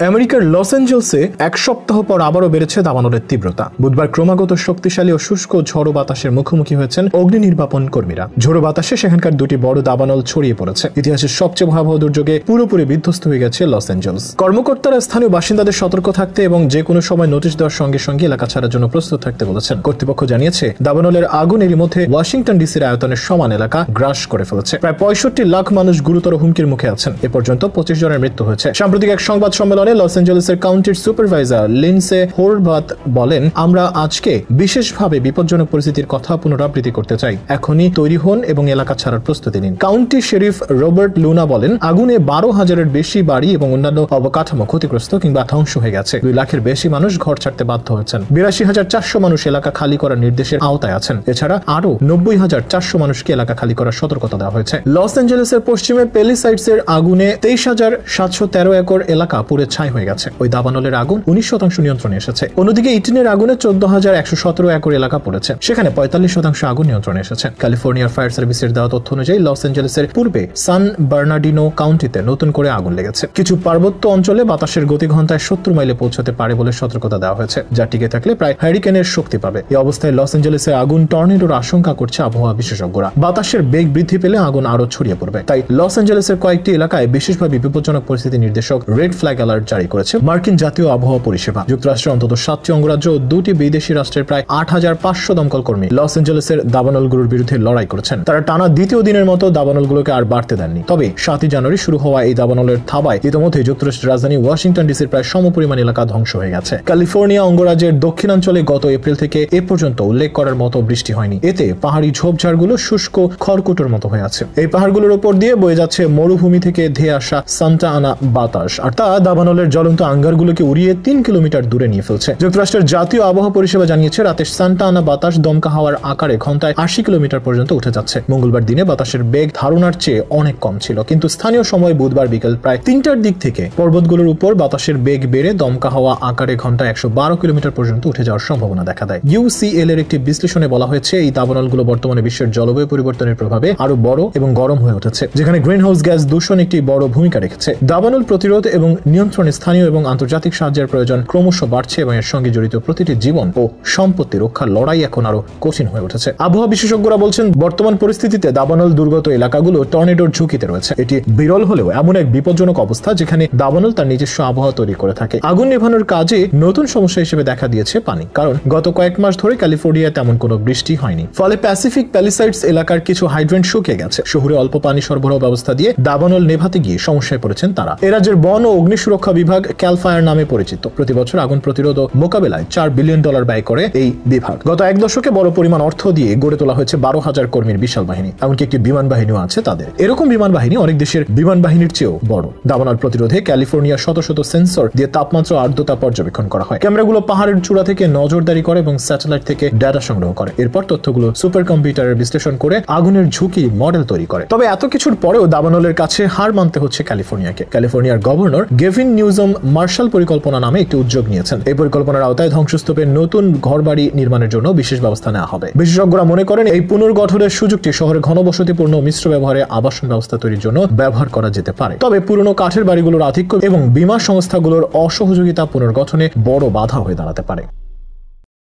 আমেরিকার লস অ্যাঞ্জেলসে এক সপ্তাহ পর আবারও বেড়েছে দাবানলের তীব্রতা। বুধবার ক্রমাগত শক্তিশালী ও শুষ্ক ঝড়ো বাতাসের মুখোমুখি হয়েছেন অগ্নি নির্বাপন কর্মীরা। ঝড়ো বাতাসে সেখানকার দুটি বড় দাবানল ছড়িয়ে পড়েছে। ইতিহাসের সবচেয়ে ভয়াবহ দুর্যোগে পুরোপুরি বিধ্বস্ত হয়ে গেছে লস অ্যাঞ্জেলস। কর্মকর্তারা স্থানীয় বাসিন্দাদের সতর্ক থাকতে এবং যে কোনো সময় নোটিশ দেওয়ার সঙ্গে সঙ্গে এলাকা ছাড়ার জন্য প্রস্তুত থাকতে বলেছেন। কর্তৃপক্ষ জানিয়েছে দাবানলের আগুন এরই মধ্যে ওয়াশিংটন ডিসির আয়তনের সমান এলাকা গ্রাস করে ফেলেছে। প্রায় ৬৫ লাখ মানুষ গুরুতর হুমকির মুখে আছেন। এ পর্যন্ত ২৫ জনের মৃত্যু হয়েছে। সাম্প্রতিক এক সংবাদ সম্মেলনে লস অ্যাঞ্জেলসের কাউন্টির সুপারভাইজার লিন্ডসে হোরভাত বলেন, আমরা আজকে বিশেষভাবে বিপজ্জনক পরিস্থিতির কথা পুনরাবৃত্তি করতে চাই। এখনই তৈরি হন এবং এলাকা ছাড়ার প্রস্তুতি নিন। কাউন্টি শেরিফ রবার্ট লুনা বলেন, আগুনে ১২,০০০-এর বেশি বাড়ি এবং অন্যান্য অবকাঠামো ক্ষতিগ্রস্ত কিংবা ধ্বংস হয়ে গেছে। ২ লাখের বেশি মানুষ ঘর ছাড়তে বাধ্য হয়েছেন। ৮২,৪০০ মানুষ এলাকা খালি করার নির্দেশের আওতায় আছেন। এছাড়া আরো ৯০,৪০০ মানুষকে এলাকা খালি করার সতর্কতা দেওয়া হয়েছে। লস অ্যাঞ্জেলেসের পশ্চিমে পেলিসাইডসের আগুনে ২৩,৭১৩ একর এলাকা পুড়ে ছাই হয়ে গেছে। ওই দাবানলের আগুন ১৯% নিয়ন্ত্রণে এসেছে। অন্যদিকে ইটিনের আগুনে ১৪,১১৭ একর এলাকা পড়েছে। সেখানে ৪৫% আগুন নিয়ন্ত্রণে এসেছে। ক্যালিফোর্নিয়ার ফায়ার সার্ভিসের দেওয়া তথ্য অনুযায়ী লস অ্যাঞ্জেলেসের পূর্বে সান বার্নার্ডিনো কাউন্টিতে নতুন করে আগুন লেগেছে। কিছু পার্বত্য অঞ্চলে বাতাসের গতি ঘন্টায় ৭০ মাইলে পৌঁছতে পারে বলে সতর্কতা দেওয়া হয়েছে, যা টিকে থাকলে প্রায় হারিকেনের শক্তি পাবে। এই অবস্থায় লস অ্যাঞ্জেলেসে আগুন টর্নেডোর আশঙ্কা করছে আবহাওয়া বিশেষজ্ঞরা। বাতাসের বেগ বৃদ্ধি পেলে আগুন আরো ছড়িয়ে পড়বে। তাই লস অ্যাঞ্জেলেসের কয়েকটি এলাকায় বিশেষভাবে বিপজ্জনক পরিস্থিতি নির্দেশক রেড ফ্ল্যাগ অ্যালার্ট জারি করেছে মার্কিন জাতীয় আবহাওয়া পরিষেবা। যুক্তরাষ্ট্রের অন্তত ৭টি অঙ্গরাজ্য ও ২টি বিদেশি রাষ্ট্রের প্রায় ৮৫০০ দমকল কর্মী লস অ্যাঞ্জেলেসের দাবানলগুলোর বিরুদ্ধে লড়াই করেছেন। তারা টানা দ্বিতীয় দিনের মতো দাবানলগুলোকে আর বাড়তে দেননি। তবে ৭ই জানুয়ারি শুরু হওয়া এই দাবানলের থাবায় ইতিমধ্যে যুক্তরাষ্ট্রের রাজধানী ওয়াশিংটন ডিসির প্রায় সমপরিমাণ এলাকা ধ্বংস হয়ে গেছে। ক্যালিফোর্নিয়া অঙ্গরাজ্যের দক্ষিণাঞ্চলে গত এপ্রিল থেকে এ পর্যন্ত উল্লেখ করার মতো বৃষ্টি হয়নি। এতে পাহাড়ি ঝোপঝাড়গুলো শুষ্ক খড়কুটোর মতো হয়ে আছে। এই পাহাড়গুলোর উপর দিয়ে বয়ে যাচ্ছে মরুভূমি থেকে ধেয়ে আসা সান্টা আনা বাতাস, আর তা দাবানলের জ্বলন্ত আঙ্গারগুলোকে উড়িয়ে ৩ কিলোমিটার দূরে নিয়ে ফেলছে। যুক্তরাষ্ট্রের জাতীয় আবহাওয়া পরিষেবা জানিয়েছে, রাতে সান্টা আনা বাতাস দমকা হাওয়ার আকারে ঘন্টায় ৮০ কিলোমিটার পর্যন্ত উঠে যাচ্ছে। মঙ্গলবার দিনে বাতাসের বেগ ধারণার চেয়ে অনেক কম ছিল, কিন্তু স্থানীয় সময় বুধবার বিকেল প্রায় ৩টার দিক থেকে পর্বতগুলোর উপর বাতাসের বেগ বেড়ে দমকা হাওয়া আকারে ঘন্টায় ১১২ কিলোমিটার পর্যন্ত উঠে যাওয়ার সম্ভাবনা দেখা দেয়। UCL এর একটি বিশ্লেষণে বলা হয়েছে, এই দাবানলগুলো বর্তমানে বিশ্বের জলবায়ু পরিবর্তনের প্রভাবে আরো বড় এবং গরম হয়ে উঠেছে, যেখানে গ্রিনহাউস গ্যাস দূষণ একটি বড় ভূমিকা রেখেছে। দাবানল প্রতিরোধ এবং নিয়ন্ত্রণে স্থানীয় এবং আন্তর্জাতিক সাহায্যের প্রয়োজন ক্রমশ বাড়ছে এবং এর সঙ্গে জড়িত প্রতিটি জীবন ও সম্পত্তি রক্ষার লড়াই এখন আরো কঠিন হয়ে উঠেছে। আবহাওয়া বিশেষজ্ঞরা বলছেন, বর্তমান পরিস্থিতিতে দাবানল দুর্গত এলাকাগুলো টর্নেডোর ঝুঁকিতে রয়েছে। এটি বিরল হলেও এমন এক বিপজ্জনক অবস্থা যেখানে দাবানল তার নিজস্ব আবহাওয়া তৈরি করে থাকে। আগুন নেভানোর কাজে নতুন সমস্যা হিসেবে দেখা দিয়েছে পানি, কারণ গত কয়েক মাস ধরে ক্যালিফোর্নিয়ায় তেমন কোনো বৃষ্টি হয়নি। ফলে প্যাসিফিক প্যালিসাইডস এলাকার কিছু হাইড্রেন্ট শুকিয়ে গেছে। শহুরে অল্প পানি সরবরাহ ব্যবস্থা দিয়ে দাবানল নেভাতে গিয়ে সমস্যায় পড়েছেন তারা। এ রাজ্যের বন ও অগ্নি সুরক্ষা বিভাগ ক্যাল ফায়ার নামে পরিচিত। প্রতি বছর আগুন প্রতিরোধ ও মোকাবেলায় $৪ বিলিয়ন ব্যয় করে এই বিভাগ। গত এক দশকে বড় পরিমাণ অর্থ দিয়ে গড়ে তোলা হয়েছে ১২,০০০ কর্মীর বিশাল বাহিনী। এমনকি একটি বিমান বাহিনীও আছে তাদের। এরকম বিমান বাহিনী অনেক দেশের বিমান বাহিনীর চেয়েও বড়। দাবানল প্রতিরোধে ক্যালিফোর্নিয়া শত শত সেন্সর দিয়ে তাপমাত্রা আর্দ্রতা পর্যবেক্ষণ করা হয়। ক্যামেরাগুলো পাহাড়ের চূড়া থেকে নজরদারি করে এবং স্যাটেলাইট থেকে ডেটা সংগ্রহ করে। এরপর তথ্যগুলো সুপার কম্পিউটারের বিশ্লেষণ করে আগুনের ঝুঁকি মডেল তৈরি করে। তবে এত কিছুর পরেও দাবানলের কাছে হার মানতে হচ্ছে ক্যালিফোর্নিয়াকে। ক্যালিফোর্নিয়ার গভর্নর গেভিন নিউজম মার্শাল পরিকল্পনা নামে একটি উদ্যোগ নিয়েছেন। এই পরিকল্পনার আওতায় ধ্বংসস্তূপের নতুন ঘরবাড়ি নির্মাণের জন্য বিশেষ ব্যবস্থা নেওয়া হবে। বিশেষজ্ঞরা মনে করেন, এই পুনর্গঠনের সুযোগটি শহরে ঘনবসতিপূর্ণ মিশ্র ব্যবহারে আবাসন ব্যবস্থা তৈরির জন্য ব্যবহার করা যেতে পারে। তবে পুরনো কাঠের বাড়িগুলোর আধিক্য এবং বীমা সংস্থাগুলোর অসহযোগিতা পুনর্গঠনে বড় বাধা হয়ে দাঁড়াতে পারে।